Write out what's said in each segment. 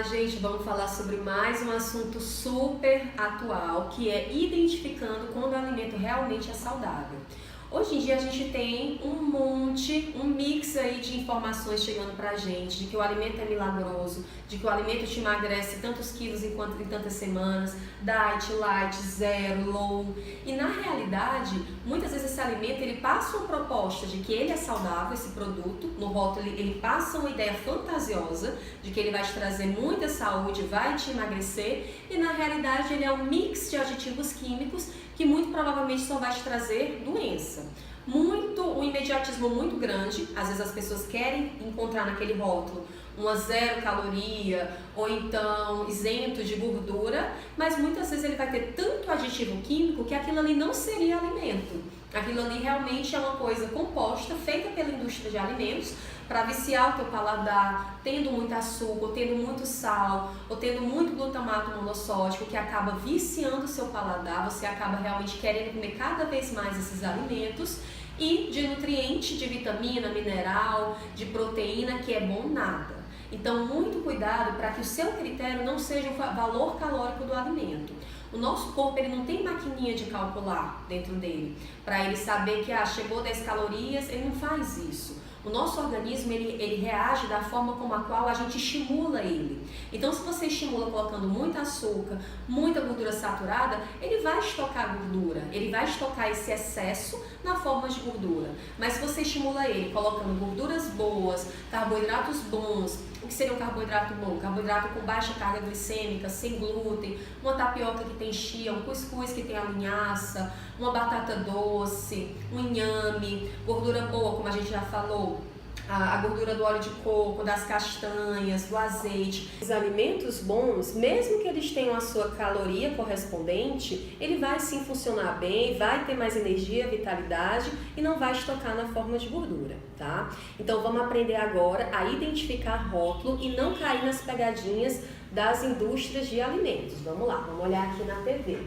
Olá, gente, vamos falar sobre mais um assunto super atual, que é identificando quando o alimento realmente é saudável. Hoje em dia a gente tem um mix aí de informações chegando pra gente, de que o alimento é milagroso, de que o alimento te emagrece tantos quilos em tantas semanas, diet, light, zero, low. E na realidade, muitas vezes esse alimento ele passa uma proposta de que ele é saudável, esse produto, no rótulo ele passa uma ideia fantasiosa de que ele vai te trazer muita saúde, vai te emagrecer, e na realidade ele é um mix de aditivos químicos que muito provavelmente só vai te trazer doença. Um imediatismo muito grande, às vezes as pessoas querem encontrar naquele rótulo uma zero caloria ou então isento de gordura, mas muitas vezes ele vai ter tanto aditivo químico que aquilo ali não seria alimento. Aquilo ali realmente é uma coisa composta, feita pela indústria de alimentos, para viciar o teu paladar, tendo muito açúcar, ou tendo muito sal, ou tendo muito glutamato monossódico, que acaba viciando o seu paladar, você acaba realmente querendo comer cada vez mais esses alimentos, e de nutriente, de vitamina, mineral, de proteína, que é bom nada. Então, muito cuidado para que o seu critério não seja o valor calórico do alimento. O nosso corpo ele não tem maquininha de calcular dentro dele, para ele saber que chegou 10 calorias, ele não faz isso. O nosso organismo ele reage da forma como a qual a gente estimula ele. Então, se você estimula colocando muito açúcar, muita gordura saturada, ele vai estocar gordura, ele vai estocar esse excesso na forma de gordura. Mas se você estimula ele colocando gorduras boas, carboidratos bons, o que seria um carboidrato bom? Carboidrato com baixa carga glicêmica, sem glúten, uma tapioca que tem chia, um cuscuz que tem a linhaça, uma batata doce, um inhame, gordura boa, como a gente já falou, a gordura do óleo de coco, das castanhas, do azeite. Os alimentos bons, mesmo que eles tenham a sua caloria correspondente, ele vai sim funcionar bem, vai ter mais energia, vitalidade e não vai estocar na forma de gordura, tá? Então vamos aprender agora a identificar rótulo e não cair nas pegadinhas das indústrias de alimentos. Vamos lá, vamos olhar aqui na TV.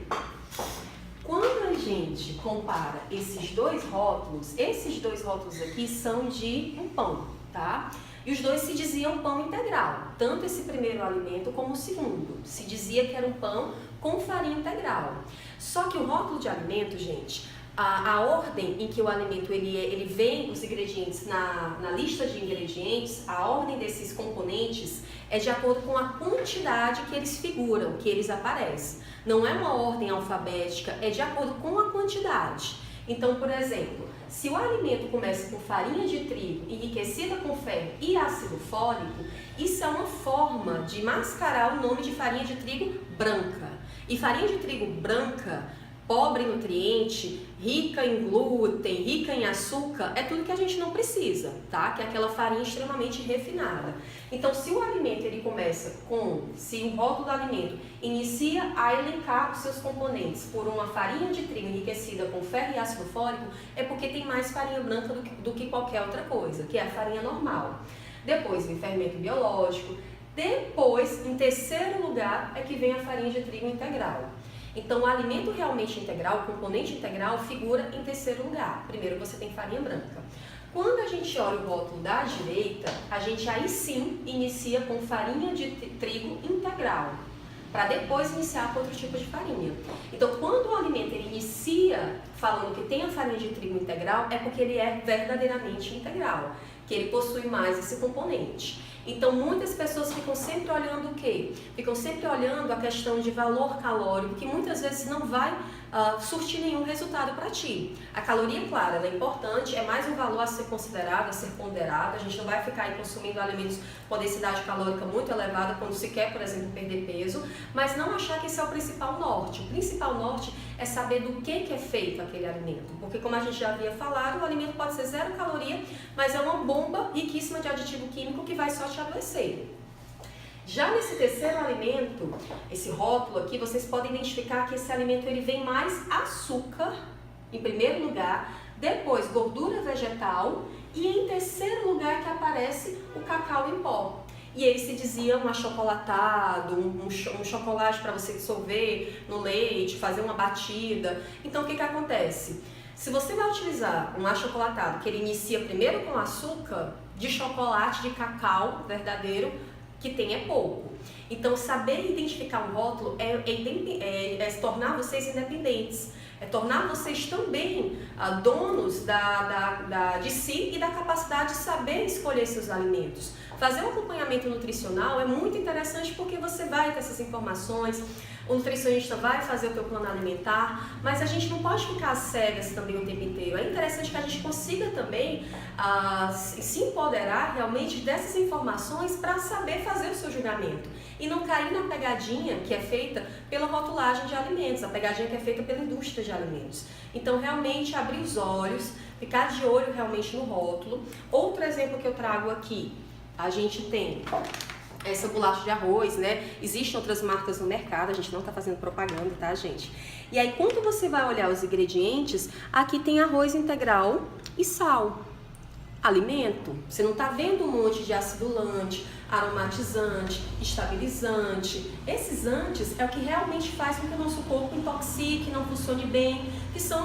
Quando a gente compara esses dois rótulos aqui são de um pão, tá? E os dois se diziam pão integral, tanto esse primeiro alimento como o segundo. Se dizia que era um pão com farinha integral. Só que o rótulo de alimento, gente, a ordem em que o alimento ele vem, os ingredientes na lista de ingredientes, a ordem desses componentes é de acordo com a quantidade que eles figuram, que eles aparecem. Não é uma ordem alfabética, é de acordo com a quantidade. Então, por exemplo, se o alimento começa com farinha de trigo enriquecida com ferro e ácido fólico, isso é uma forma de mascarar o nome de farinha de trigo branca. E farinha de trigo branca, pobre em nutriente, rica em glúten, rica em açúcar, é tudo que a gente não precisa, tá? Que é aquela farinha extremamente refinada. Então, se o alimento ele começa se o rótulo do alimento inicia a elencar os seus componentes por uma farinha de trigo enriquecida com ferro e ácido fólico, é porque tem mais farinha branca do que qualquer outra coisa, que é a farinha normal. Depois vem fermento biológico. Depois, em terceiro lugar, é que vem a farinha de trigo integral. Então, o alimento realmente integral, o componente integral, figura em terceiro lugar. Primeiro, você tem farinha branca. Quando a gente olha o rótulo da direita, a gente aí sim inicia com farinha de trigo integral, para depois iniciar com outro tipo de farinha. Então, quando o alimento ele inicia falando que tem a farinha de trigo integral, é porque ele é verdadeiramente integral, que ele possui mais esse componente. Então, muitas pessoas ficam sempre olhando o quê? Ficam sempre olhando a questão de valor calórico, que muitas vezes não vai surtir nenhum resultado para ti. A caloria, claro, ela é importante, é mais um valor a ser considerado, a ser ponderado. A gente não vai ficar aí consumindo alimentos com densidade calórica muito elevada quando se quer, por exemplo, perder peso, mas não achar que esse é o principal norte. O principal norte é saber do que é feito aquele alimento, porque como a gente já havia falado, o alimento pode ser zero caloria, mas é uma bomba riquíssima de aditivo químico que vai só te adoecer. Já nesse terceiro alimento, esse rótulo aqui, vocês podem identificar que esse alimento ele vem mais açúcar, em primeiro lugar, depois gordura vegetal e em terceiro lugar que aparece o cacau em pó. E ele se dizia um achocolatado, um chocolate para você dissolver no leite, fazer uma batida. Então o que acontece? Se você vai utilizar um achocolatado que ele inicia primeiro com açúcar, de chocolate, de cacau verdadeiro, que tem é pouco. Então, saber identificar um rótulo é tornar vocês independentes, é tornar vocês também donos de si e da capacidade de saber escolher seus alimentos. Fazer um acompanhamento nutricional é muito interessante porque você vai ter essas informações, o nutricionista vai fazer o teu plano alimentar, mas a gente não pode ficar às cegas também o tempo inteiro. É interessante que a gente consiga também se empoderar realmente dessas informações para saber fazer o seu julgamento e não cair na pegadinha que é feita pela rotulagem de alimentos, a pegadinha que é feita pela indústria de alimentos. Então, realmente abrir os olhos, ficar de olho realmente no rótulo. Outro exemplo que eu trago aqui, a gente tem essa bolacha de arroz, né? Existem outras marcas no mercado, a gente não tá fazendo propaganda, tá, gente? E aí, quando você vai olhar os ingredientes, aqui tem arroz integral e sal. Alimento. Você não tá vendo um monte de acidulante, aromatizante, estabilizante. Esses antes é o que realmente faz com que o nosso corpo intoxique, não funcione bem, que são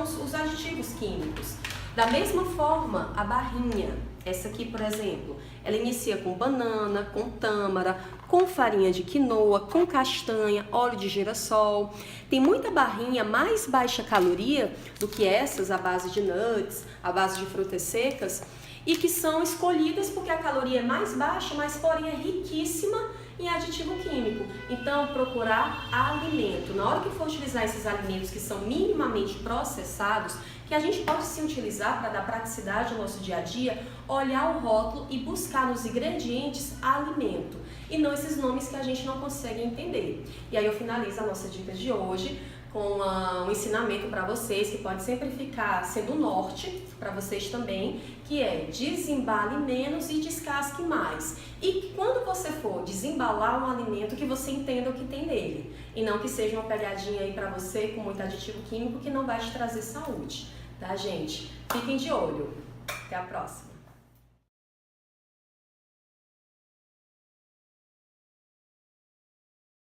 os aditivos químicos. Da mesma forma, a barrinha, essa aqui, por exemplo, ela inicia com banana, com tâmara, com farinha de quinoa, com castanha, óleo de girassol. Tem muita barrinha mais baixa caloria do que essas, à base de nuts, à base de frutas secas, e que são escolhidas porque a caloria é mais baixa, mas porém é riquíssima em aditivo químico. Então, procurar alimento. Na hora que for utilizar esses alimentos que são minimamente processados, que a gente pode sim utilizar para dar praticidade ao nosso dia a dia, olhar o rótulo e buscar nos ingredientes alimento, e não esses nomes que a gente não consegue entender. E aí eu finalizo a nossa dica de hoje com um ensinamento para vocês, que pode sempre ficar sendo norte para vocês também, que é desembale menos e descasque mais. E quando você for desembalar um alimento, que você entenda o que tem nele, e não que seja uma pegadinha aí para você com muito aditivo químico que não vai te trazer saúde, tá, gente? Fiquem de olho. Até a próxima.